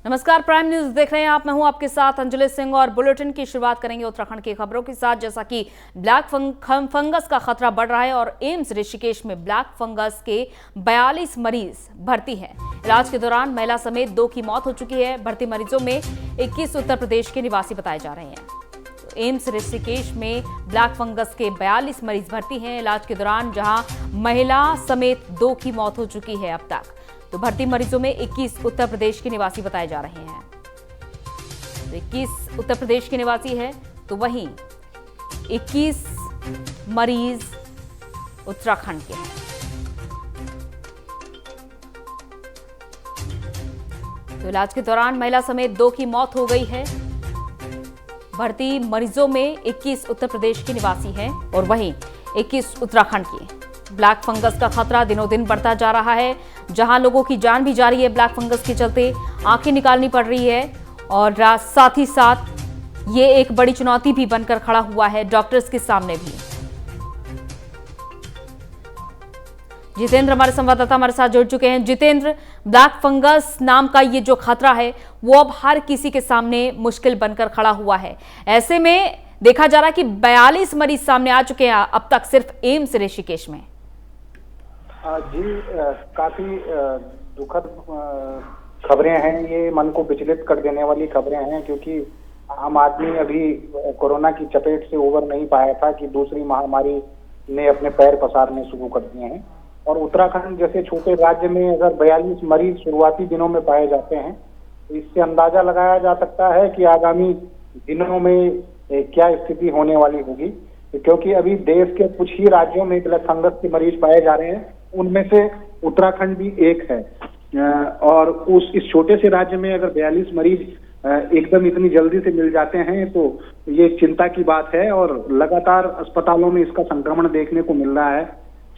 नमस्कार, prime news देख रहे हैं आप। मैं हूं आपके साथ अंजलि सिंह और बुलेटिन की शुरुआत करेंगे उत्तराखंड की खबरों के साथ। जैसा कि ब्लैक फंगस का खतरा बढ़ रहा है और एम्स ऋषिकेश में ब्लैक फंगस के 42 मरीज भर्ती हैं। इलाज के दौरान महिला समेत 2 की मौत हो चुकी है। भर्ती मरीजों में 21 उत्तर प्रदेश के निवासी बताए जा रहे हैं। एम्स ऋषिकेश में ब्लैक फंगस के 42 मरीज भर्ती हैं इलाज के दौरान, जहां महिला समेत 2 की मौत हो चुकी है अब तक। तो भर्ती मरीजों में 21 उत्तर प्रदेश के निवासी बताए जा रहे हैं। तो 21 उत्तर प्रदेश के निवासी है, तो वहीं 21 मरीज उत्तराखंड के हैं। तो इलाज के दौरान महिला समेत 2 की मौत हो गई है। भर्ती मरीजों में 21 उत्तर प्रदेश के निवासी हैं और वहीं 21 उत्तराखंड के। ब्लैक फंगस का खतरा दिनों दिन बढ़ता जा रहा है, जहां लोगों की जान भी जा रही है ब्लैक फंगस के चलते, आंखें निकालनी पड़ रही है और साथ ही साथ ये एक बड़ी चुनौती भी बनकर खड़ा हुआ है डॉक्टर्स के सामने भी। जितेंद्र हमारे संवाददाता हमारे साथ जुड़ चुके हैं। जितेंद्र, ब्लैक फंगस नाम का ये जो खतरा है वो अब हर किसी के सामने मुश्किल बनकर खड़ा हुआ है। ऐसे में देखा जा रहा है कि 42 मरीज सामने आ चुके हैं अब तक सिर्फ एम्स ऋषिकेश में। जी, काफी दुखद खबरें हैं। ये मन को विचलित कर देने वाली खबरें हैं, क्योंकि आम आदमी अभी कोरोना की चपेट से उबर नहीं पाया था कि दूसरी महामारी ने अपने पैर पसारने शुरू कर दिए हैं। और उत्तराखंड जैसे छोटे राज्य में अगर 42 मरीज शुरुआती दिनों में पाए जाते हैं, तो इससे अंदाजा लगाया जा सकता है कि आगामी दिनों में क्या स्थिति होने वाली होगी। क्योंकि अभी देश के कुछ ही राज्यों में ब्लैक फंगस के मरीज पाए जा रहे हैं, उनमें से उत्तराखंड भी एक है। और इस छोटे से राज्य में अगर 42 मरीज एकदम इतनी जल्दी से मिल जाते हैं तो ये चिंता की बात है। और लगातार अस्पतालों में इसका संक्रमण देखने को मिल रहा है,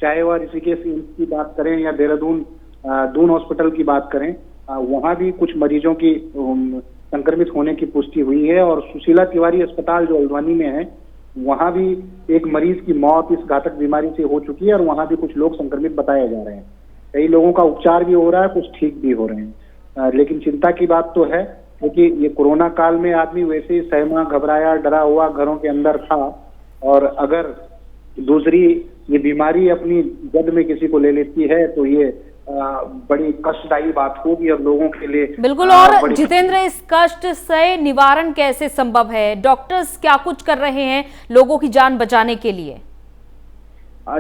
चाहे वह ऋषिकेश की बात करें या देहरादून दून हॉस्पिटल की बात करें, वहां भी कुछ मरीजों की संक्रमित होने की पुष्टि हुई है। और सुशीला तिवारी अस्पताल जो हल्द्वानी में है, वहां भी एक मरीज की मौत इस घातक बीमारी से हो चुकी है और वहां भी कुछ लोग संक्रमित बताए जा रहे हैं। कई लोगों का उपचार भी हो रहा है, कुछ ठीक भी हो रहे हैं। लेकिन चिंता की बात तो है, क्योंकि ये कोरोना काल में आदमी वैसे ही सहमा, घबराया, डरा हुआ घरों के अंदर था। और अगर दूसरी ये बीमारी अपनी जद में किसी को ले लेती है तो ये बड़ी कष्टदायी बात होगी और लोगों के लिए। बिल्कुल। और जितेंद्र, इस कष्ट से निवारण कैसे संभव है? डॉक्टर्स क्या कुछ कर रहे हैं लोगों की जान बचाने के लिए?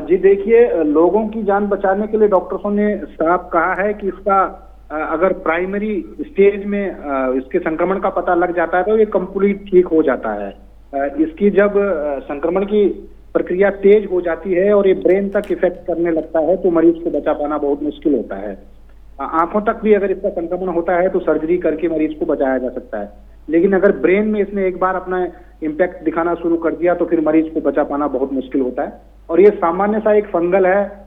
जी देखिए, लोगों की जान बचाने के लिए डॉक्टर्सों ने साफ कहा है कि इसका अगर प्राइमरी स्टेज में इसके संक्रमण का पता लग जाता है तो ये कंप्लीट ठीक हो जाता है। इसकी जब संक्रमण की प्रक्रिया तेज हो जाती है और ये ब्रेन तक इफेक्ट करने लगता है तो मरीज को बचा पाना बहुत मुश्किल होता है। आंखों तक भी अगर इसका संक्रमण होता है तो सर्जरी करके मरीज को बचाया जा सकता है। लेकिन अगर ब्रेन में इसने एक बार अपना इम्पैक्ट दिखाना शुरू कर दिया तो फिर मरीज को बचा पाना बहुत मुश्किल होता है। और ये सामान्य सा एक फंगल है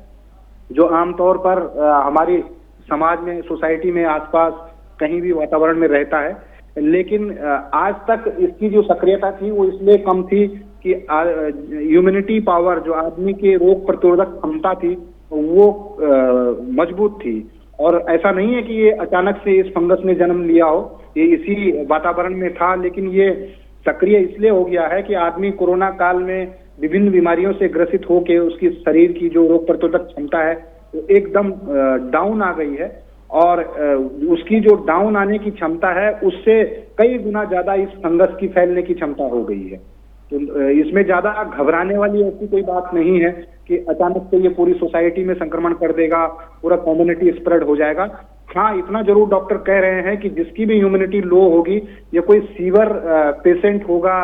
जो आमतौर पर हमारी समाज में, सोसाइटी में, आसपास कहीं भी वातावरण में रहता है। लेकिन आज तक इसकी जो सक्रियता थी वो इसलिए कम थी कि इम्यूनिटी पावर, जो आदमी के रोग प्रतिरोधक क्षमता थी, वो मजबूत थी। और ऐसा नहीं है कि ये अचानक से इस फंगस ने जन्म लिया हो, ये इसी वातावरण में था। लेकिन ये सक्रिय इसलिए हो गया है कि आदमी कोरोना काल में विभिन्न बीमारियों से ग्रसित होकर उसकी शरीर की जो रोग प्रतिरोधक क्षमता है वो एकदम डाउन आ गई है। और उसकी जो डाउन आने की क्षमता है उससे कई गुना ज्यादा इस फंगस की फैलने की क्षमता हो गई है। तो इसमें ज्यादा घबराने वाली ऐसी कोई बात नहीं है कि अचानक से ये पूरी सोसाइटी में संक्रमण कर देगा, पूरा कम्युनिटी स्प्रेड हो जाएगा। हाँ, इतना जरूर डॉक्टर कह रहे हैं कि जिसकी भी इम्यूनिटी लो होगी, या कोई सीवर पेशेंट होगा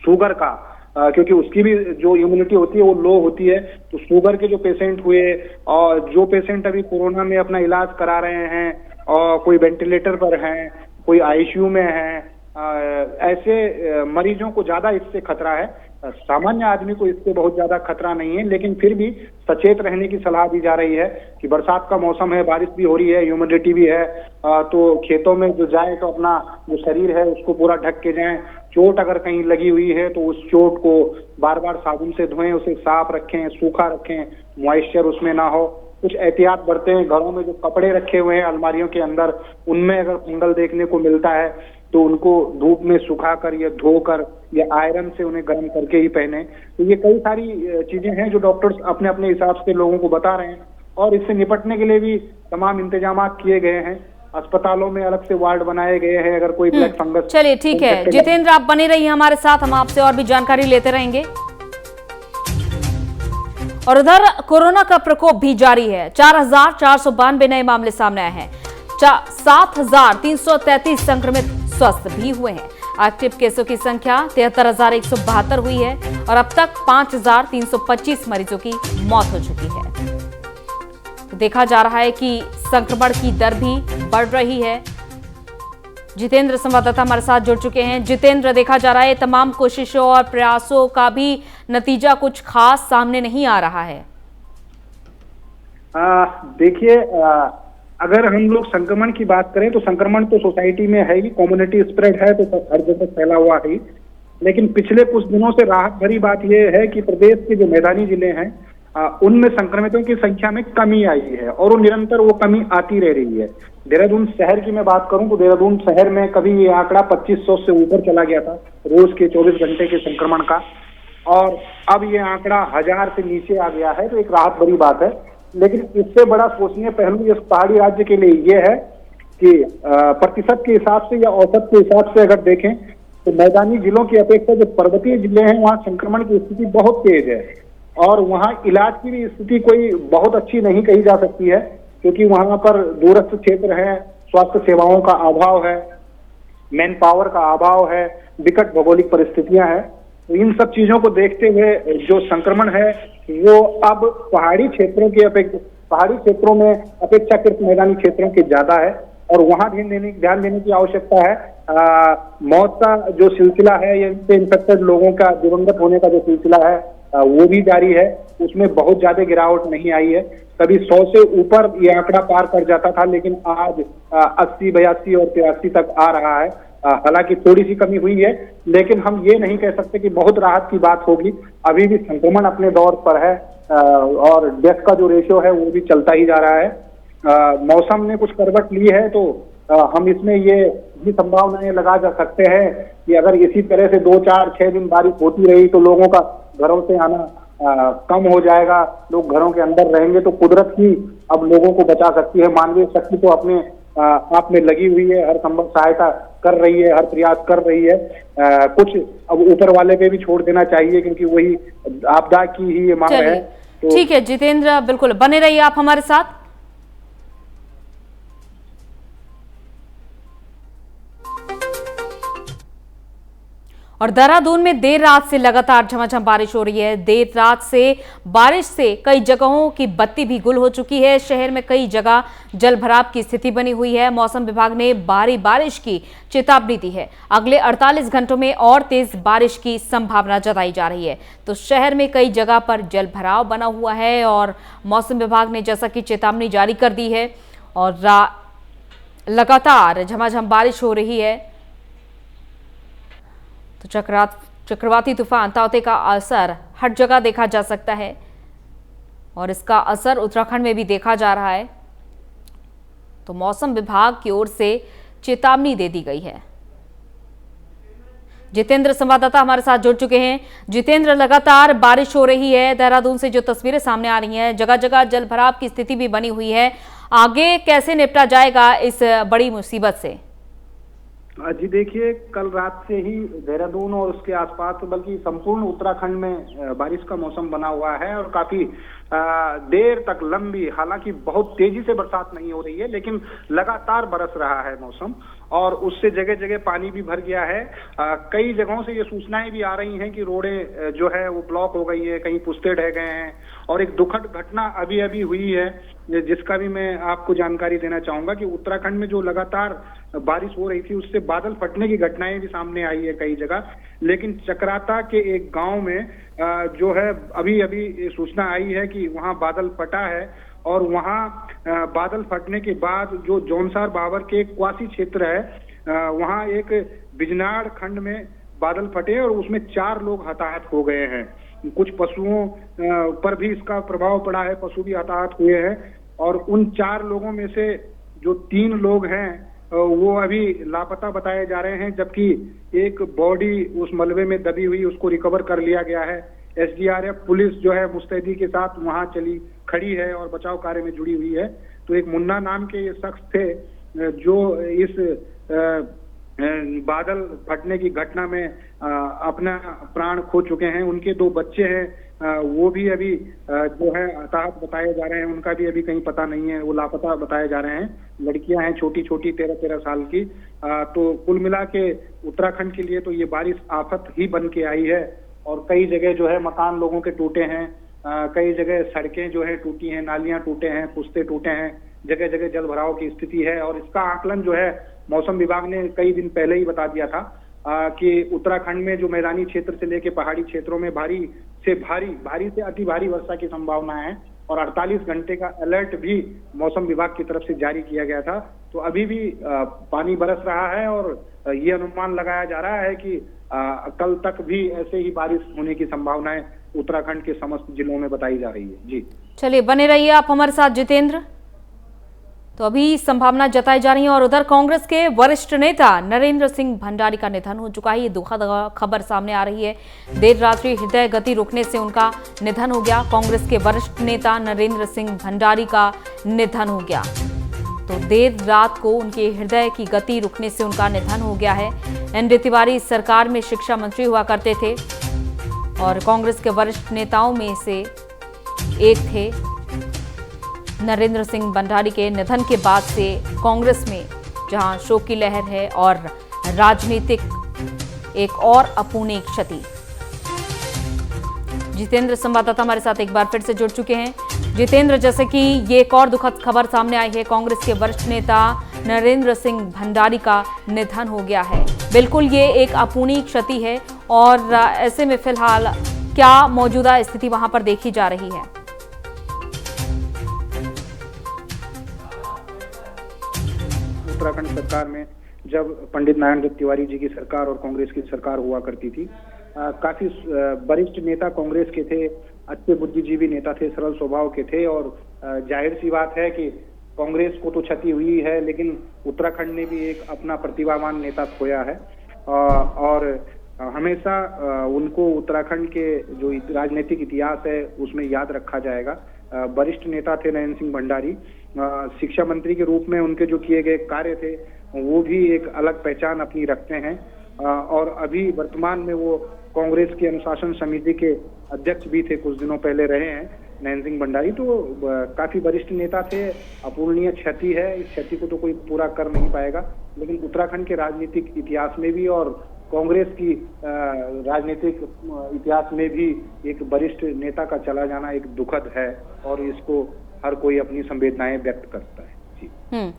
शुगर का, क्योंकि उसकी भी जो इम्यूनिटी होती है वो लो होती है, तो शुगर के जो पेशेंट हुए और जो पेशेंट अभी कोरोना में अपना इलाज करा रहे हैं और कोई वेंटिलेटर पर हैं, कोई आईसीयू में है, ऐसे मरीजों को ज्यादा इससे खतरा है। सामान्य आदमी को इससे बहुत ज्यादा खतरा नहीं है, लेकिन फिर भी सचेत रहने की सलाह दी जा रही है कि बरसात का मौसम है, बारिश भी हो रही है, ह्यूमिडिटी भी है, तो खेतों में जो जाए तो अपना जो शरीर है उसको पूरा ढक के जाएं। चोट अगर कहीं लगी हुई है तो उस चोट को बार बार साबुन से धोएं, उसे साफ रखें, सूखा रखें, मॉइस्चर उसमें ना हो। कुछ एहतियात बरतें। घरों में जो कपड़े रखे हुए हैं अलमारियों के अंदर, उनमें अगर फंगल देखने को मिलता है तो उनको धूप में सुखाकर या धोकर या आयरन से उन्हें गर्म करके ही पहने। तो ये कई सारी चीजें हैं जो डॉक्टर्स अपने अपने हिसाब से लोगों को बता रहे हैं, और इससे निपटने के लिए भी तमाम इंतजाम किए गए हैं। अस्पतालों में अलग से वार्ड बनाए गए हैं अगर कोई ब्लैक फंगस। चलिए ठीक है जितेंद्र, आप बने रहिए हमारे साथ, हम आपसे और भी जानकारी लेते रहेंगे। और उधर कोरोना का प्रकोप भी जारी है। 4,492 नए मामले सामने आए हैं। 7,333 संक्रमित स्वस्थ भी हुए हैं। एक्टिव केसों की संख्या 73,172 हुई है और अब तक 5,325 मरीजों की मौत हो चुकी है। तो देखा जा रहा है कि संक्रमण की दर भी बढ़ रही है। जितेंद्र संवाददाता हमारे साथ जुड़ चुके हैं। जितेंद्र, देखा जा रहा है तमाम कोशिशों और प्रयासों का भी नतीजा कुछ खास सामने नहीं आ रहा है। देखिए, अगर हम लोग संक्रमण की बात करें तो संक्रमण तो सोसाइटी में है ही, कम्युनिटी स्प्रेड है तो हर जगह फैला हुआ है। लेकिन पिछले कुछ दिनों से राहत भरी बात यह है कि प्रदेश के जो मैदानी जिले हैं उनमें संक्रमितों की संख्या में कमी आई है और वो निरंतर वो कमी आती रह रही है। देहरादून शहर की मैं बात करूं तो देहरादून शहर में कभी ये आंकड़ा 2500 से ऊपर चला गया था रोज के 24 घंटे के संक्रमण का, और अब ये आंकड़ा 1000 से नीचे आ गया है। तो एक राहत भरी बात है। लेकिन इससे बड़ा सोचनीय पहलू इस पहाड़ी राज्य के लिए ये है कि प्रतिशत के हिसाब से या औसत के हिसाब से अगर देखें तो मैदानी जिलों की अपेक्षा जो पर्वतीय जिले हैं वहाँ संक्रमण की स्थिति बहुत तेज है, और वहाँ इलाज की भी स्थिति कोई बहुत अच्छी नहीं कही जा सकती है, क्योंकि वहाँ पर दूरस्थ क्षेत्र है, स्वास्थ्य सेवाओं का अभाव है, मैन पावर का अभाव है, विकट भौगोलिक परिस्थितियां हैं। तो इन सब चीजों को देखते हुए जो संक्रमण है वो अब पहाड़ी क्षेत्रों में अपेक्षाकृत मैदानी क्षेत्रों के ज्यादा है, और वहां ध्यान देने की आवश्यकता है। मौत का जो सिलसिला है या इनसे इन्फेक्टेड लोगों का दिवंगत होने का जो सिलसिला है वो भी जारी है, उसमें बहुत ज्यादा गिरावट नहीं आई है। कभी 100 से ऊपर ये आंकड़ा पार कर जाता था, लेकिन आज 80, 82 और 83 तक आ रहा है। हालांकि थोड़ी सी कमी हुई है, लेकिन हम ये नहीं कह सकते कि बहुत राहत की बात होगी। अभी भी संक्रमण अपने दौर पर है और डेथ का जो रेशियो है वो भी चलता ही जा रहा है। मौसम ने कुछ करवट ली है तो हम इसमें ये भी संभावनाएं लगा जा सकते हैं कि अगर इसी तरह से 2, 4, 6 दिन बारिश होती रही तो लोगों का घरों से आना कम हो जाएगा, लोग घरों के अंदर रहेंगे। तो कुदरत ही अब लोगों को बचा सकती है। मानवीय शक्ति तो अपने आप में लगी हुई है, हर संभव सहायता कर रही है, हर प्रयास कर रही है। कुछ अब ऊपर वाले पे भी छोड़ देना चाहिए, क्योंकि वही आपदा की ही ये मांग है। तो ठीक है जितेंद्र, बिल्कुल बने रहिए आप हमारे साथ। और देहरादून में देर रात से लगातार झमाझम बारिश हो रही है। देर रात से बारिश से कई जगहों की बत्ती भी गुल हो चुकी है। शहर में कई जगह जलभराव की स्थिति बनी हुई है। मौसम विभाग ने भारी बारिश की चेतावनी दी है। अगले 48 घंटों में और तेज बारिश की संभावना जताई जा रही है। तो शहर में कई जगह पर जलभराव बना हुआ है और मौसम विभाग ने जैसा कि चेतावनी जारी कर दी है और लगातार झमाझम बारिश हो रही है। तो चक्रवाती तूफान ताउते का असर हर जगह देखा जा सकता है और इसका असर उत्तराखंड में भी देखा जा रहा है। तो मौसम विभाग की ओर से चेतावनी दे दी गई है। जितेंद्र संवाददाता हमारे साथ जुड़ चुके हैं। जितेंद्र, लगातार बारिश हो रही है। देहरादून से जो तस्वीरें सामने आ रही हैं, जगह जगह जलभराव की स्थिति भी बनी हुई है। आगे कैसे निपटा जाएगा इस बड़ी मुसीबत से? जी देखिए, कल रात से ही देहरादून और उसके आसपास बल्कि संपूर्ण उत्तराखंड में बारिश का मौसम बना हुआ है और काफी देर तक लंबी, हालांकि बहुत तेजी से बरसात नहीं हो रही है, लेकिन लगातार बरस रहा है मौसम, और उससे जगह जगह पानी भी भर गया है। कई जगहों से ये सूचनाएं भी आ रही हैं कि रोडें जो है वो ब्लॉक हो गई है, कहीं पुस्ते ढह गए हैं, और एक दुखद घटना अभी अभी हुई है जिसका भी मैं आपको जानकारी देना चाहूंगा कि उत्तराखंड में जो लगातार बारिश हो रही थी उससे बादल फटने की घटनाएं भी सामने आई है कई जगह। लेकिन चक्राता के एक गांव में जो है अभी अभी सूचना आई है कि वहां बादल फटा है, और वहां बादल फटने के बाद जो जौनसार बाबर के एक क्वासी क्षेत्र है वहां एक बिजनाड़ खंड में बादल फटे और उसमें 4 लोग हताहत हो गए हैं। कुछ पशुओं पर भी इसका प्रभाव पड़ा है, पशु भी हताहत हुए हैं। और उन 4 लोगों में से जो 3 लोग हैं वो अभी लापता बताए जा रहे हैं, जबकि एक बॉडी उस मलबे में दबी हुई उसको रिकवर कर लिया गया है। एसडीआरएफ पुलिस जो है मुस्तैदी के साथ वहां खड़ी है और बचाव कार्य में जुड़ी हुई है। तो एक मुन्ना नाम के ये शख्स थे जो इस बादल फटने की घटना में अपना प्राण खो चुके हैं। उनके 2 बच्चे हैं, वो भी अभी जो है हताहत बताए जा रहे हैं, उनका भी अभी कहीं पता नहीं है, वो लापता बताए जा रहे हैं। लड़कियां हैं छोटी छोटी 13-13 साल की। तो कुल मिला के उत्तराखंड के लिए तो ये बारिश आफत ही बन के आई है और कई जगह जो है मकान लोगों के टूटे हैं, कई जगह सड़कें जो है टूटी हैं, नालियां टूटे हैं, पुस्ते टूटे हैं, जगह जगह जल भराव की स्थिति है। और इसका आकलन जो है मौसम विभाग ने कई दिन पहले ही बता दिया था कि उत्तराखंड में जो मैदानी क्षेत्र से लेके पहाड़ी क्षेत्रों में भारी से अति भारी वर्षा की संभावना है और 48 घंटे का अलर्ट भी मौसम विभाग की तरफ से जारी किया गया था। तो अभी भी पानी बरस रहा है और ये अनुमान लगाया जा रहा है कि कल तक भी ऐसे ही बारिश होने की संभावनाएं उत्तराखंड के समस्त जिलों में बताई जा रही है। जी चलिए, बने रहिए आप हमारे साथ जितेंद्र। तो अभी संभावना जताई जा रही है। और उधर कांग्रेस के वरिष्ठ नेता नरेंद्र सिंह भंडारी का निधन हो चुका है। ये दुखद खबर सामने आ रही है। देर रात्रि हृदय गति रुकने से उनका निधन हो गया। कांग्रेस के वरिष्ठ नेता नरेंद्र सिंह भंडारी का निधन हो गया। तो देर रात को उनके हृदय की गति रुकने से उनका निधन हो गया है। एनडी तिवारी सरकार में शिक्षा मंत्री हुआ करते थे और कांग्रेस के वरिष्ठ नेताओं में से एक थे। नरेंद्र सिंह भंडारी के निधन के बाद से कांग्रेस में जहां शोक की लहर है और राजनीतिक एक और अपूर्णीय क्षति। जितेंद्र संवाददाता हमारे साथ एक बार फिर से जुड़ चुके हैं। जितेंद्र, जैसे कि ये एक और दुखद खबर सामने आई है, कांग्रेस के वरिष्ठ नेता नरेंद्र सिंह भंडारी का निधन हो गया है। बिल्कुल ये एक अपूर्णीय क्षति है और ऐसे में फिलहाल क्या मौजूदा स्थिति वहां पर देखी जा रही है? उत्तराखंड सरकार में जब पंडित नारायण दत्त तिवारी जी की सरकार और कांग्रेस की सरकार हुआ करती थी, काफी वरिष्ठ नेता कांग्रेस के थे, अच्छे बुद्धिजीवी नेता थे, सरल स्वभाव के थे। और जाहिर सी बात है कि कांग्रेस को तो क्षति हुई है, लेकिन उत्तराखंड ने भी एक अपना प्रतिभावान नेता खोया है। और हमेशा उनको उत्तराखंड के जो राजनीतिक इतिहास है उसमें याद रखा जाएगा। वरिष्ठ नेता थे नरेंद्र सिंह भंडारी। शिक्षा मंत्री के रूप में उनके जो किए गए कार्य थे वो भी एक अलग पहचान अपनी रखते हैं। और अभी वर्तमान में वो कांग्रेस की अनुशासन समिति के अध्यक्ष भी थे, कुछ दिनों पहले रहे हैं नरेंद्र सिंह भंडारी। तो काफी वरिष्ठ नेता थे, अपूर्णीय क्षति है। इस क्षति को तो कोई पूरा कर नहीं पाएगा, लेकिन उत्तराखंड के राजनीतिक इतिहास में भी और कांग्रेस की राजनीतिक इतिहास में भी एक वरिष्ठ नेता का चला जाना एक दुखद है और इसको हर कोई अपनी संवेदनाएं व्यक्त करता है। जी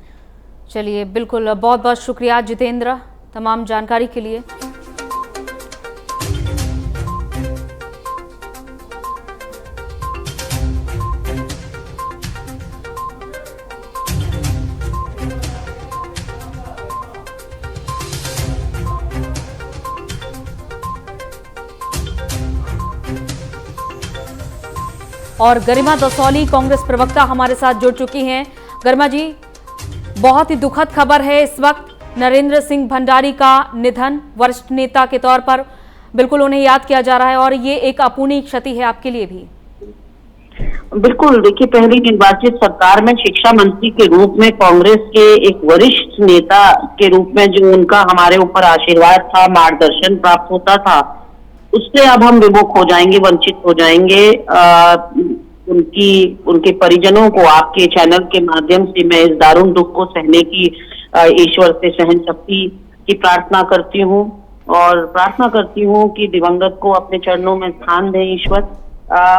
चलिए, बिल्कुल, बहुत बहुत शुक्रिया जितेंद्र तमाम जानकारी के लिए। और गरिमा दसौली कांग्रेस प्रवक्ता हमारे साथ जुड़ चुकी हैं। गरिमा जी, बहुत ही दुखद खबर है इस वक्त नरेंद्र सिंह भंडारी का निधन। वरिष्ठ नेता के तौर पर बिल्कुल उन्हें याद किया जा रहा है और ये एक अपूर्णीय क्षति है आपके लिए भी। बिल्कुल, देखिए, पहली निर्वाचित सरकार में शिक्षा मंत्री के रूप में कांग्रेस के एक वरिष्ठ नेता के रूप में जो उनका हमारे ऊपर आशीर्वाद था, मार्गदर्शन प्राप्त होता था, उससे अब हम विमुख हो जाएंगे, वंचित हो जाएंगे। उनके परिजनों को आपके चैनल के माध्यम से मैं इस दारुण दुख को सहने की ईश्वर से सहन शक्ति की प्रार्थना करती हूँ और प्रार्थना करती हूँ कि दिवंगत को अपने चरणों में स्थान दें ईश्वर।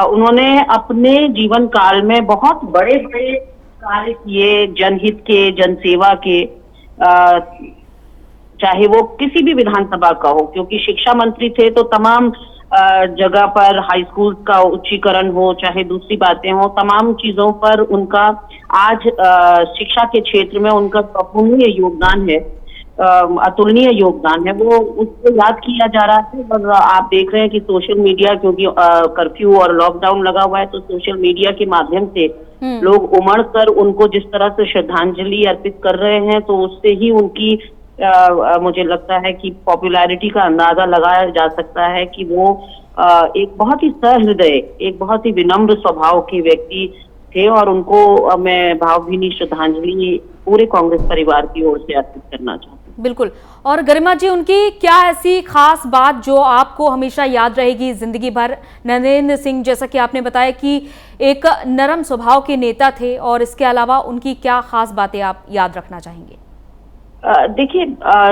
उन्होंने अपने जीवन काल में बहुत बड़े बड़े कार्य किए, जनहित के, जनसेवा के, चाहे वो किसी भी विधानसभा का हो, क्योंकि शिक्षा मंत्री थे तो तमाम जगह पर हाई स्कूल का उच्चीकरण हो, चाहे दूसरी बातें हो, तमाम चीजों पर उनका आज शिक्षा के क्षेत्र में उनका अपूर्णीय योगदान है। अतुलनीय योगदान है, वो उसको याद किया जा रहा है। और आप देख रहे हैं कि सोशल मीडिया, क्योंकि कर्फ्यू और लॉकडाउन लगा हुआ है, तो सोशल मीडिया के माध्यम से लोग उमड़ कर उनको जिस तरह से श्रद्धांजलि अर्पित कर रहे हैं, तो उससे ही उनकी मुझे लगता है कि पॉपुलैरिटी का अंदाजा लगाया जा सकता है कि वो एक बहुत ही सहृदय, एक बहुत ही विनम्र स्वभाव के व्यक्ति थे। और उनको मैं भावभीनी श्रद्धांजलि पूरे कांग्रेस परिवार की ओर से अर्पित करना चाहती हूँ। बिल्कुल। और गरिमा जी, उनकी क्या ऐसी खास बात जो आपको हमेशा याद रहेगी जिंदगी भर? नरेंद्र सिंह, जैसा कि आपने बताया कि एक नरम स्वभाव के नेता थे, और इसके अलावा उनकी क्या खास बातें आप याद रखना चाहेंगे? देखिए,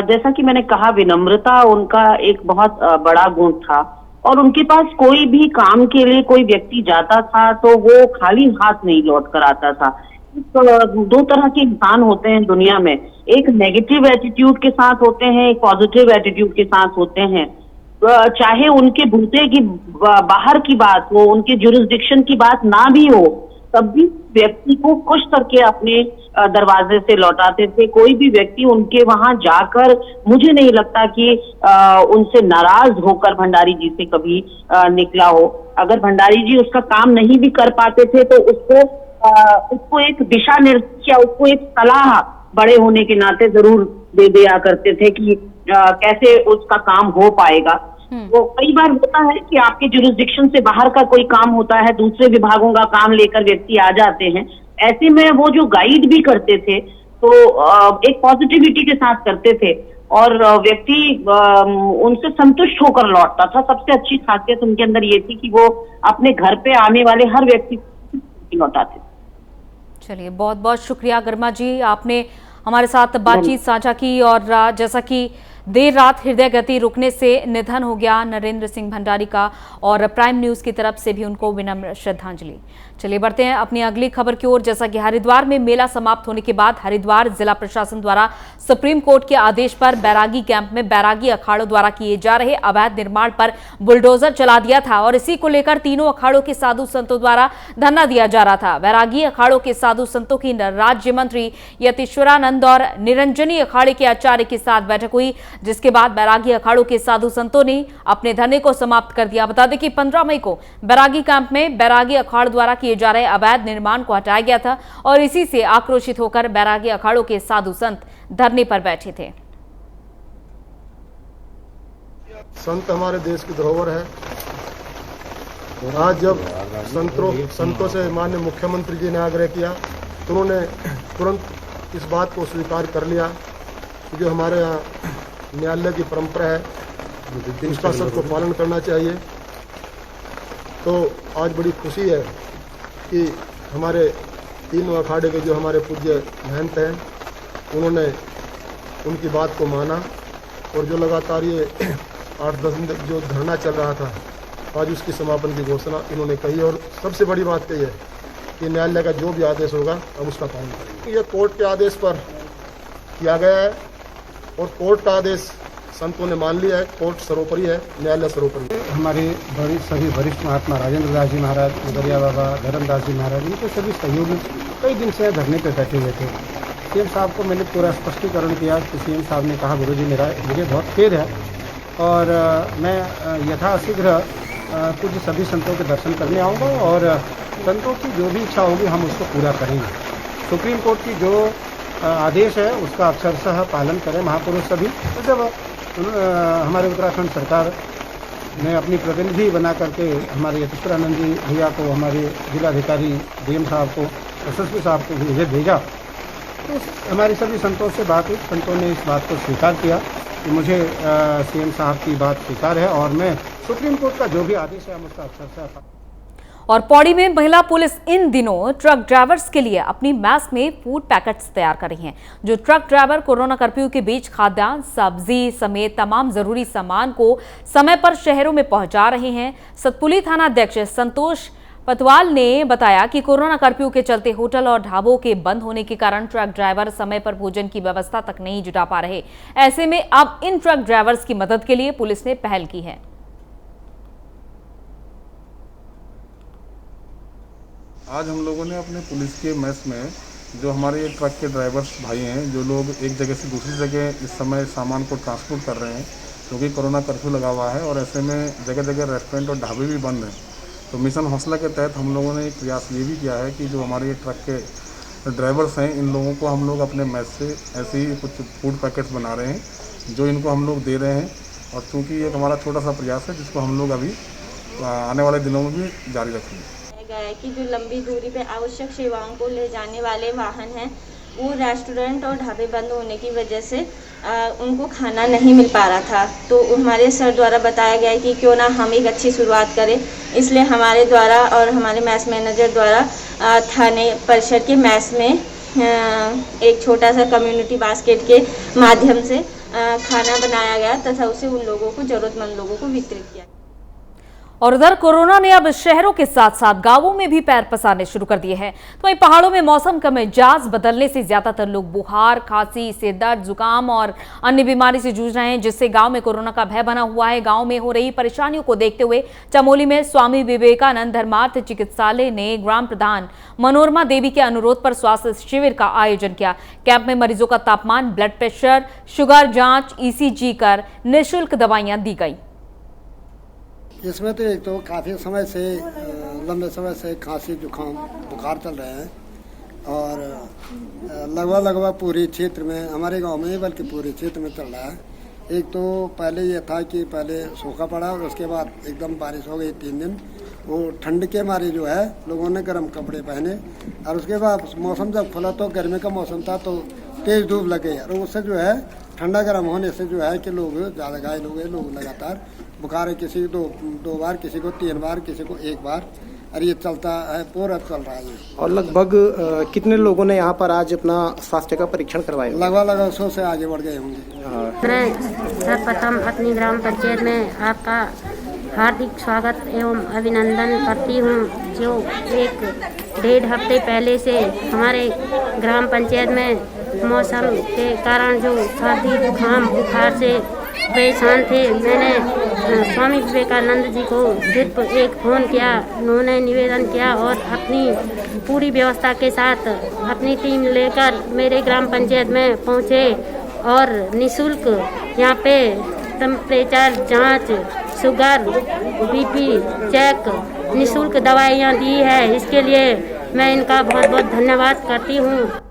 जैसा कि मैंने कहा, विनम्रता उनका एक बहुत बड़ा गुण था। और उनके पास कोई भी काम के लिए कोई व्यक्ति जाता था तो वो खाली हाथ नहीं लौट कर आता था। तो दो तरह के इंसान होते हैं दुनिया में, एक नेगेटिव एटीट्यूड के साथ होते हैं, एक पॉजिटिव एटीट्यूड के साथ होते हैं। चाहे उनके बूते की बाहर की बात हो, उनके जुरिस्डिक्शन की बात ना भी हो, तब भी व्यक्ति को खुश करके अपने दरवाजे से लौटाते थे। कोई भी व्यक्ति उनके वहां जाकर, मुझे नहीं लगता कि उनसे नाराज होकर भंडारी जी से कभी निकला हो। अगर भंडारी जी उसका काम नहीं भी कर पाते थे तो उसको एक दिशा निर्देश या उसको एक सलाह बड़े होने के नाते जरूर दे दिया करते थे कि कैसे उसका काम हो पाएगा। तो कई बार होता है कि आपके जुरिस्डिक्शन से बाहर का कोई काम होता है, दूसरे विभागों का काम लेकर व्यक्ति आ जाते हैं। ऐसे में वो जो गाइड भी करते थे तो एक पॉजिटिविटी के साथ करते थे, और व्यक्ति उनसे संतुष्ट होकर लौटता था। सबसे अच्छी खासियत उनके अंदर ये थी कि वो अपने घर पे आने वाले हर व्यक्ति को लौटाते थे। चलिए, बहुत बहुत शुक्रिया गरिमा जी, आपने हमारे साथ बातचीत साझा की। और जैसा कि देर रात हृदय गति रुकने से निधन हो गया नरेंद्र सिंह भंडारी का, और प्राइम न्यूज की तरफ से भी उनको विनम्र श्रद्धांजलि। चलिए बढ़ते हैं अपनी अगली खबर की ओर। जैसा कि हरिद्वार में मेला समाप्त होने के बाद हरिद्वार जिला प्रशासन द्वारा सुप्रीम कोर्ट के आदेश पर बैरागी कैंप में बैरागी अखाड़ों द्वारा किए जा रहे अवैध निर्माण पर बुलडोजर चला दिया था, और इसी को लेकर तीनों अखाड़ों के साधु संतों द्वारा धरना दिया जा रहा था। बैरागी अखाड़ों के साधु संतों की राज्य मंत्री यतीश्वरानंद और निरंजनी अखाड़े के आचार्य के साथ बैठक हुई, जिसके बाद बैरागी अखाड़ों के साधु संतों ने अपने धरने को समाप्त कर दिया। बता दें कि 15 मई को बैरागी कैंप में बैरागी अखाड़ द्वारा किए जा रहे अवैध निर्माण को हटाया गया था, और इसी से आक्रोशित होकर बैरागी अखाड़ों के साधु संत धरने पर बैठे थे। संत हमारे देश की धरोहर है, और आज जब संतों से माननीय मुख्यमंत्री जी ने आग्रह किया तो उन्होंने तुरंत इस बात को स्वीकार कर लिया कि जो हमारे यहाँ न्यायालय की परंपरा है उसका सबको पालन करना चाहिए। तो आज बड़ी खुशी है कि हमारे तीनों अखाड़े के जो हमारे पूज्य महंत हैं उन्होंने उनकी बात को माना, और जो लगातार ये 8-10 दिन तक जो धरना चल रहा था, आज उसकी समापन की घोषणा इन्होंने कही। और सबसे बड़ी बात कही है कि न्यायालय का जो भी आदेश होगा हम उसका पालन करेंगे। ये कोर्ट के आदेश पर किया गया है, और कोर्ट का आदेश संतों ने मान लिया है। कोर्ट सर्वोपरि है, न्यायालय सर्वोपरि है। हमारे सभी वरिष्ठ महात्मा राजेंद्र दास जी महाराज, उदरिया बाबा, धर्मदास जी महाराज, इनके सभी सहयोगी कई दिन से धरने पर बैठे हुए थे। सीएम साहब को मैंने पूरा स्पष्टीकरण किया कि सीएम साहब ने कहा, गुरुजी मुझे बहुत खेद है, और मैं यथाशीघ्र कुछ सभी संतों के दर्शन करने आऊँगा, और संतों की जो भी इच्छा होगी हम उसको पूरा करेंगे। सुप्रीम कोर्ट की जो आदेश है उसका अक्षरशः पालन करें महापुरुष सभी। तो जब हमारे उत्तराखंड सरकार ने अपनी प्रतिनिधि बना करके हमारे यतीश्वरानंद जी भैया को, हमारे जिलाधिकारी डीएम साहब को, एसएसपी साहब को मुझे भेजा, तो हमारे सभी संतों से बात हुई। संतों ने इस बात को स्वीकार किया कि मुझे सीएम साहब की बात स्वीकार है, और मैं सुप्रीम कोर्ट का जो भी आदेश है हम उसका अक्षरशः। और पौड़ी में महिला पुलिस इन दिनों ट्रक ड्राइवर्स के लिए अपनी मास्क में फूड पैकेट्स तैयार कर रही हैं। जो ट्रक ड्राइवर कोरोना कर्फ्यू के बीच खाद्यान्न, सब्जी समेत तमाम जरूरी सामान को समय पर शहरों में पहुंचा रहे हैं। सतपुली थाना अध्यक्ष संतोष पतवाल ने बताया कि कोरोना कर्फ्यू के चलते होटल और ढाबों के बंद होने के कारण ट्रक ड्राइवर समय पर भोजन की व्यवस्था तक नहीं जुटा पा रहे। ऐसे में अब इन ट्रक ड्राइवर्स की मदद के लिए पुलिस ने पहल की है। आज हम लोगों ने अपने पुलिस के मेस में जो हमारे ये ट्रक के ड्राइवर्स भाई हैं, जो लोग एक जगह से दूसरी जगह इस समय सामान को ट्रांसपोर्ट कर रहे हैं, क्योंकि कोरोना कर्फ्यू लगा हुआ है और ऐसे में जगह जगह रेस्टोरेंट और ढाबे भी बंद हैं। तो मिशन हौसला के तहत हम लोगों ने एक प्रयास ये भी किया है कि जो हमारे ये ट्रक के ड्राइवर्स हैं, इन लोगों को हम लोग अपने मैस से ऐसे ही कुछ फूड पैकेट्स बना रहे हैं, जो इनको हम लोग दे रहे हैं। और चूँकि एक हमारा छोटा सा प्रयास है, जिसको हम लोग अभी आने वाले दिनों में भी जारी रखेंगे। गया है कि जो लंबी दूरी पे आवश्यक सेवाओं को ले जाने वाले वाहन हैं, वो रेस्टोरेंट और ढाबे बंद होने की वजह से उनको खाना नहीं मिल पा रहा था। तो हमारे सर द्वारा बताया गया है कि क्यों ना हम एक अच्छी शुरुआत करें। इसलिए हमारे द्वारा और हमारे मैस मैनेजर द्वारा थाने परिसर के मैस में एक छोटा सा कम्युनिटी बास्केट के माध्यम से खाना बनाया गया तथा उसे उन लोगों को, ज़रूरतमंद लोगों को वितरित किया। और उधर कोरोना ने अब शहरों के साथ साथ गांवों में भी पैर पसारने शुरू कर दिए हैं। तो वहीं पहाड़ों में मौसम का मिजाज बदलने से ज्यादातर लोग बुखार, खांसी, सिर दर्द, जुकाम और अन्य बीमारी से जूझ रहे हैं, जिससे गांव में कोरोना का भय बना हुआ है। गांव में हो रही परेशानियों को देखते हुए चमोली में स्वामी विवेकानंद धर्मार्थ चिकित्सालय ने ग्राम प्रधान मनोरमा देवी के अनुरोध पर स्वास्थ्य शिविर का आयोजन किया। कैंप में मरीजों का तापमान, ब्लड प्रेशर, शुगर जाँच, ECG कर निःशुल्क दवाइयाँ दी गई। इसमें तो एक तो काफ़ी समय से, लंबे समय से खांसी, जुकाम, बुखार चल रहे हैं और लगभग पूरे क्षेत्र में, हमारे गांव में बल्कि पूरे क्षेत्र में चल रहा है। एक तो पहले ये था कि पहले सूखा पड़ा और उसके बाद एकदम बारिश हो गई 3 दिन। वो ठंड के मारे जो है लोगों ने गर्म कपड़े पहने और उसके बाद मौसम जब खुला तो गर्मी का मौसम था तो तेज़ धूप लग गई और उससे जो है ठंडा गर्म होने से जो है कि लोग ज़्यादा घायल हो गए। लोग लगातार बुखार है, किसी को दो बार, किसी को 3 बार, किसी को 1 बार, और ये चलता है, पूरा चल रहा है ये। और लगभग कितने लोगों ने यहाँ पर आज अपना स्वास्थ्य का परीक्षण करवाया? लगभग 100 से आगे बढ़ गए होंगे। मैं सर्वप्रथम अपनी ग्राम पंचायत में आपका हार्दिक स्वागत एवं अभिनंदन करती हूँ। जो 1-1.5 हफ्ते पहले से हमारे ग्राम पंचायत में मौसम के कारण जो सर्दी, जुकाम, बुखार से परेशान थे, मैंने स्वामी विवेकानंद जी को सिर्फ एक फ़ोन किया, उन्होंने निवेदन किया और अपनी पूरी व्यवस्था के साथ अपनी टीम लेकर मेरे ग्राम पंचायत में पहुँचे और निःशुल्क यहाँ पे टेम्परेचर जांच, शुगर, BP चेक, निःशुल्क दवाइयाँ दी है। इसके लिए मैं इनका बहुत बहुत धन्यवाद करती हूँ।